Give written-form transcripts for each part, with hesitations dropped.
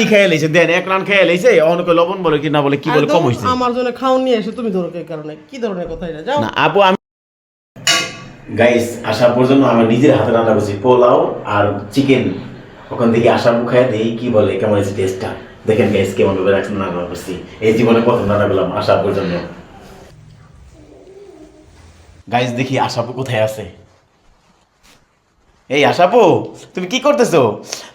খেয়ে লাইছে দেন এক রান খেয়ে লাইছে অনেক লবণ বলে কি না বলে কি বলে কম হইছে আমার জন্য খাওন নিয়ে এসে তুমি ধরো এই কারণে কি ধরনের কথা এটা যাও না আপু আমি গাইস আসার পর্যন্ত আমার নিজের হাতে রান্না করছি পোলাও আর চিকেন ওখান থেকে আসার মুখে দেই কি বলে কেমন হয়েছে টেস্টটা দেখেন গাইস কেমন ভাবে রান্না করছি এই জীবনে প্রথম রান্না করলাম আসার পর্যন্ত গাইস দেখি আশাপু কোথায় আছে এই আশাপু তুমি কি করতেছো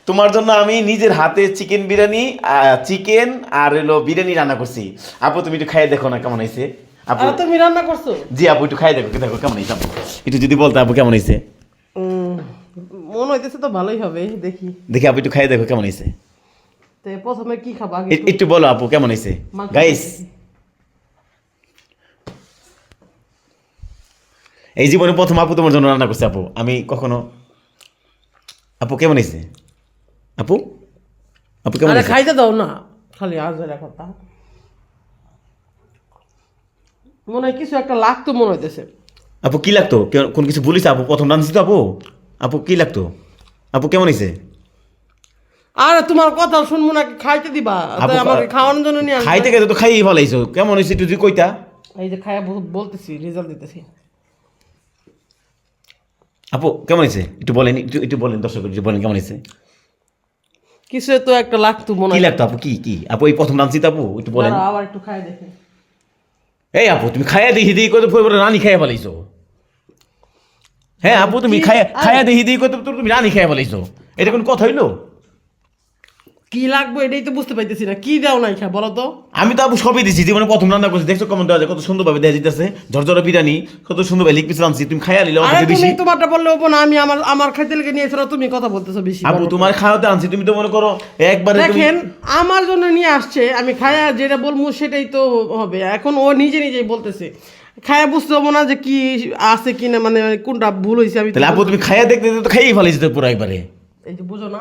তোমার জন্য আমি নিজের হাতে চিকেন বিরিয়ানি চিকেন আর হলো বিরিয়ানি রান্না করছি আপু তুমি একটু খাইয়ে দেখো না কেমন হয়েছে আপু তুমি রান্না করছো জি আপু একটু খাইয়ে দেখো দেখো কেমন হয়েছে আপু একটু যদি বলতে আপু কেমন হয়েছে মনে হইতেছে তো ভালোই হবে দেখি দেখি আপু একটু খাইয়ে দেখো কেমন হয়েছে তো প্রথমে কি খাবা আগে একটু বলো আপু কেমন হয়েছে গাইস এই জীবনে প্রথম আপু তোমার জন্য রান্না করছে আপু আমি কখনো আপু কেমন হয়েছে আপু আপু কেমন আরে হয়েছে খাইতে দাও না খালি আজের কথা মনে হয় কিছু একটা লাগতো মনে হইতেছে আপু কি লাগতো কোন কিছু বলিস আপু প্রথম রাঁধছি তো আপু আপু কি লাগতো আপু কেমন হয়েছে আরে তোমার কথা শুনবো নাকি খাইতে দিবা আপু, আমাকে খাওয়ানোর জন্য নিয়ে খাইতে গেছে তো খাইয়ে ভালো হয়েছো কেমন হয়েছে একটু যদি কইতা এই যে খাইয়া বলতেছি রেজাল্ট দিতেছি আপু কেমন হয়েছে একটু বলেন একটু বলেন দর্শক একটু বলেন কেমন হয়েছে কিছু তো একটা লাগতো মনে কি হয় লাগতো আপু কি আপু এই প্রথম রাঁধছি তো আপু একটু বলেন দাঁড়াও, আবার একটু খাই দেখি এই আপু তুমি খাইয়া দেখি দিই কত পরে রানি খাইয়া ফেলাইছো হ্যাঁ আপু তুমি খাইয়া দেখি দিই কত তুমি রানি খাইয়া ফেলাইছো এটা কোন কথা হইলো কি লাগবে এটাই তো বুঝতে পাইতেছি না কি দাও নাই খা বলো তো আমি তো আপু সবই দিছি জীবনে প্রথম রান্না করছি দেখছো কেমন দেওয়া যায় কত সুন্দরভাবে দেওয়া যেতেছে ঝরঝরা বিরিয়ানি কত সুন্দরভাবে লিগ পিস রাঁধছি তুমি খাইয়া নিলে আরে বেশি তুমি তোমারটা বললে হবো না আমি আমার খাইতে লেগে নিয়েছো না তুমি কথা বলতেছো বেশি আপু তোমার খাওয়াতে আনছি তুমি তো মনে করো একবারে তুমি দেখেন আমার জন্য নিয়ে আসছে আমি খায়া যেটা বলবো সেটাই তো হবে এখন ও নিজেই বলতেছে খায়া বুঝতে হবো না যে কি আছে কি না মানে কোনটা ভুল হয়েছে আমি তো তাহলে আপু তুমি খাইয়া দেখতে তো খাইয়েই ফেলাইছো তো পুরো একবারে এই যে বুঝো না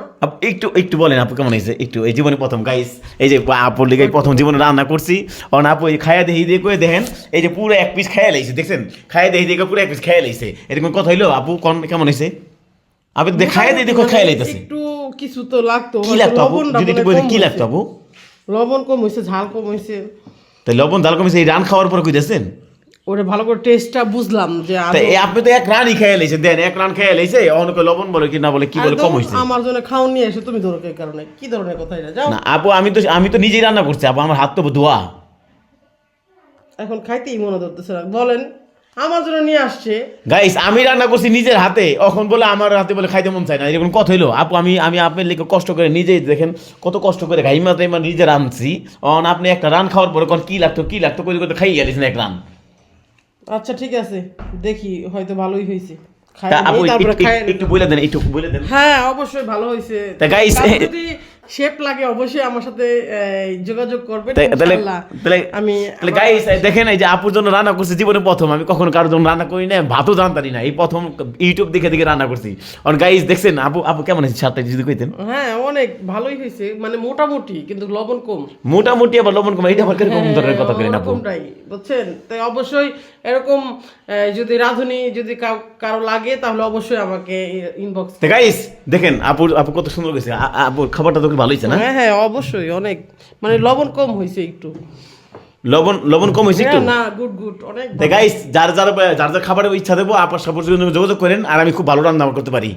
একটু বলেন আপু কেমন হয়েছে একটু এই জীবনে প্রথম গাইস এই যে আপুর লিগে প্রথম জীবনে রান্না করছি অন আপু এই খায়া দেখি দিয়ে করে দেখেন এই যে পুরো এক পিস খাইয়া লাইছে দেখছেন খায়া দেখি দিয়ে পুরো এক পিস খাইয়া লাইছে এরকম কথা হইলো আপু কেমন হয়েছে আপু খায়া দিয়ে দেখো খাইয়া লাইতেছে একটু কিছু তো লাগতো কি লাগতো আপু যদি একটু বলেন কি লাগতো আপু লবণ কম হয়েছে ঝাল কম হয়েছে তাই লবণ ঝাল কমেছে এই রান খাওয়ার পর কইতেছেন ওটা ভালো করে টেস্টটা বুঝলাম যে আপনি তো এক রানই খেয়ে লাইছে দেন এক রান খেয়ে লাইছে অনেক লবণ বলে কি না বলে কি বলে কম হয়েছে আমার জন্য খাওন নিয়ে এসে তুমি ধরো এই কারণে কি ধরনের কথা এটা যাও না আপু আমি তো নিজেই রান্না করছি আপু আমার হাত তো ধোয়া এখন খাইতেই মনে ধরতেছে না বলেন আমার জন্য নিয়ে আসছে গাইস আমি রান্না করছি নিজের হাতে এখন বলে আমার হাতে বলে খাইতে মন চায় না এরকম কথা হইলো আপু আমি আপনার লিখে কষ্ট করে নিজেই দেখেন কত কষ্ট করে ঘাইমা তাইমা নিজে রাঁধছি অন আপনি একটা রান খাওয়ার পরে কোন কি লাগতো করে করে খাইয়ে গেলেছেন এক রান আচ্ছা ঠিক আছে দেখি হয়তো ভালোই হয়েছে তা আপু একটু বলে দেন হ্যাঁ অবশ্যই ভালো হয়েছে তা গাইস যদি শেপ লাগে অবশ্যই আমার সাথে যোগাযোগ করবেন তাহলে আমি গাইস দেখেন এই যে আপুর জন্য রান্না করছি জীবনে প্রথম আমি কখনো কারোর জন্য রান্না করি না ভাতও জানতারি না এই প্রথম ইউটিউব দেখে রান্না করছি আর গাইস দেখছেন আপু কেমন আছে সাথে যদি কইতেন হ্যাঁ অনেক ভালোই হয়েছে মানে মোটামুটি কিন্তু লবণ কম মোটামুটি আবার লবণ কম এটা আবার কিরকম ধরনের কথা করেন আপু কোনটাই বুঝছেন তাই অবশ্যই এরকম যদি রাঁধুনি যদি কারো লাগে তাহলে অবশ্যই আমাকে ইনবক্স গাইস দেখেন আপু কত সুন্দর গেছে আপুর খাবারটা তো ভালো হয়েছে না হ্যাঁ অবশ্যই অনেক মানে লবণ কম হয়েছে একটু লবণ কম হয়েছে একটু না গুড অনেক গাইস যার খাবারের ইচ্ছা দেবো আপনার সাপোর্ট যোগাযোগ করেন আর আমি খুব ভালো রান্না করতে পারি